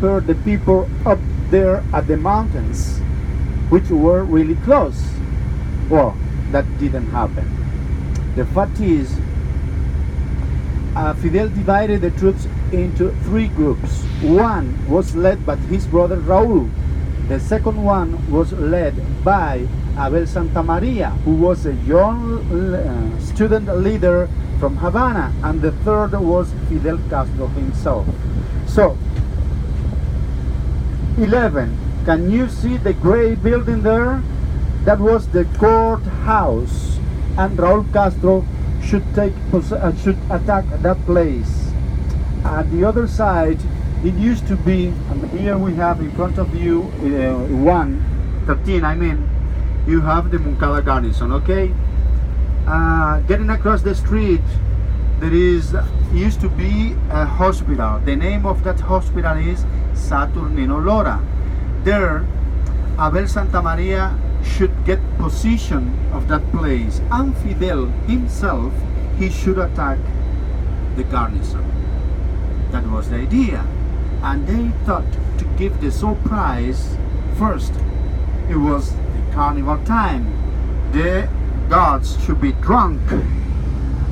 prepare the people up there at the mountains, which were really close. Well, that didn't happen. The fact is, Fidel divided the troops into three groups. One was led by his brother Raúl. The second one was led by Abel Santamaria, who was a young student leader from Havana, and the third was Fidel Castro himself. So, 11. Can you see the gray building there? That was the courthouse, and Raúl Castro should attack that place. At the other side, it used to be, and here we have in front of you 113. I mean, you have the Moncada garrison. Okay, getting across the street, there used to be a hospital. The name of that hospital is Saturnino Lora. There, Abel Santamaria should get possession of that place, and Fidel himself, he should attack the garrison. That was the idea, and they thought to give the surprise. First, it was the carnival time, the guards should be drunk,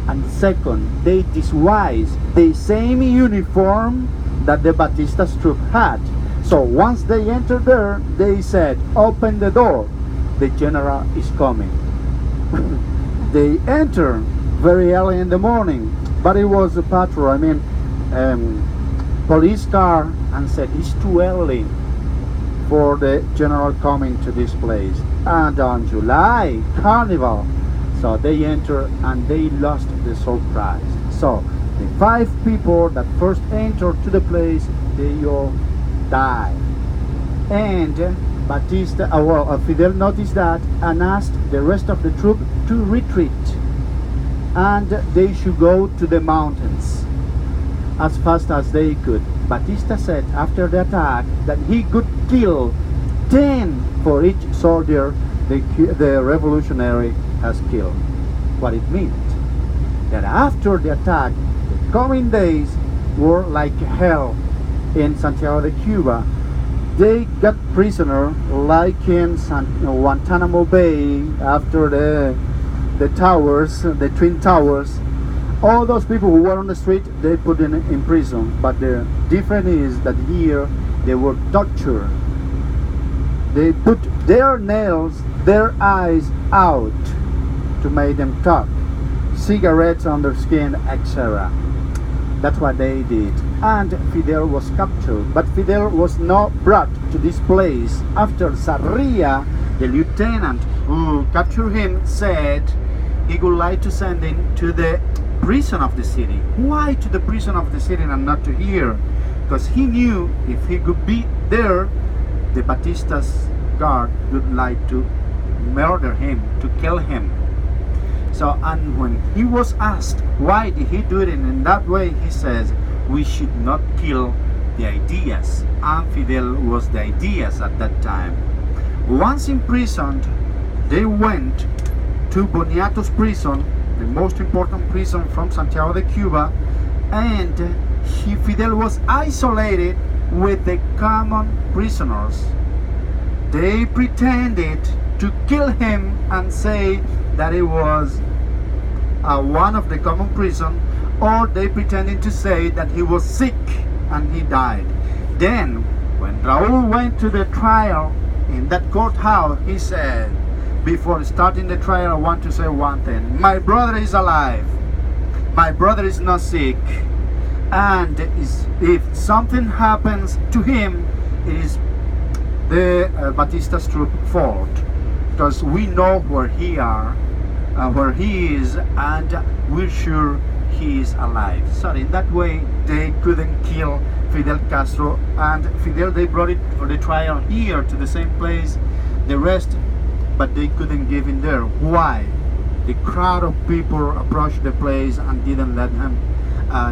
and second, they disguised the same uniform that the Batista's troop had. So once they entered there, they said, open the door, the general is coming. They enter very early in the morning, but it was a patrol, police car, and said it's too early for the general coming to this place. And on July Carnival, so they enter and they lost the surprise. So the 5 people that first entered to the place, they all died. And Fidel noticed that and asked the rest of the troop to retreat, and they should go to the mountains as fast as they could. Batista said after the attack that he could kill 10 for each soldier the revolutionary has killed. What it meant that after the attack, the coming days were like hell in Santiago de Cuba. They got prisoner like in Guantanamo Bay after the towers, the Twin Towers. All those people who were on the street, they put in prison. But the difference is that here they were tortured. They put their nails, their eyes out to make them talk. Cigarettes on their skin, etc. That's what they did. And Fidel was captured. But Fidel was not brought to this place after Sarria, the lieutenant who captured him, said he would like to send him to the prison of the city. Why to the prison of the city and not to here? Because he knew if he could be there, the Batista's guard would like to murder him, to kill him. So, and when he was asked why did he do it in that way, he says, we should not kill the ideas. And Fidel was the ideas at that time. Once imprisoned, they went to Boniato's prison, the most important prison from Santiago de Cuba, and Fidel was isolated with the common prisoners. They pretended to kill him and say that it was one of the common prison, or they pretended to say that he was sick and he died. Then, when Raúl went to the trial in that courthouse, he said, before starting the trial, I want to say one thing. My brother is alive. My brother is not sick. And if something happens to him, it is the Batista's troop fault. Because we know where he is, and we're sure he is alive. So in that way, they couldn't kill Fidel Castro, and Fidel, they brought it for the trial here to the same place, the rest, but they couldn't give in there. Why? The crowd of people approached the place and didn't let him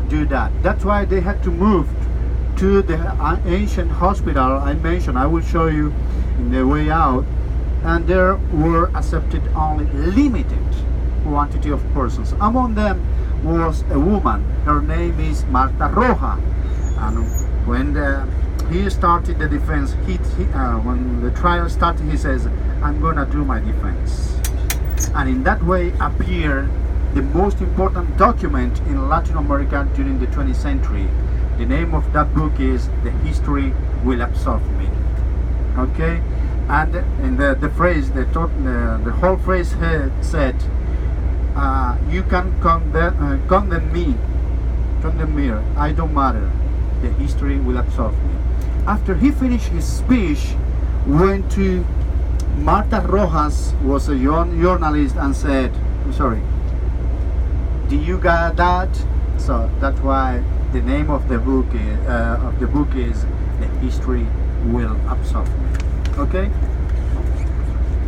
do that. That's why they had to move to the ancient hospital I mentioned. I will show you in the way out. And there were accepted only limited quantity of persons. Among them was a woman. Her name is Marta Roja. And when he started the defense, when the trial started, he says, I'm gonna do my defense. And in that way appeared the most important document in Latin America during the 20th century. The name of that book is The History Will Absolve Me. Okay? And in the phrase, the whole phrase said, you can condemn me, I don't matter. The history will absolve me. After he finished his speech, went to Marta Rojas, was a young journalist, and said, I'm sorry, do you got that? So that's why the name of the book is The History Will Absolve Me. Okay?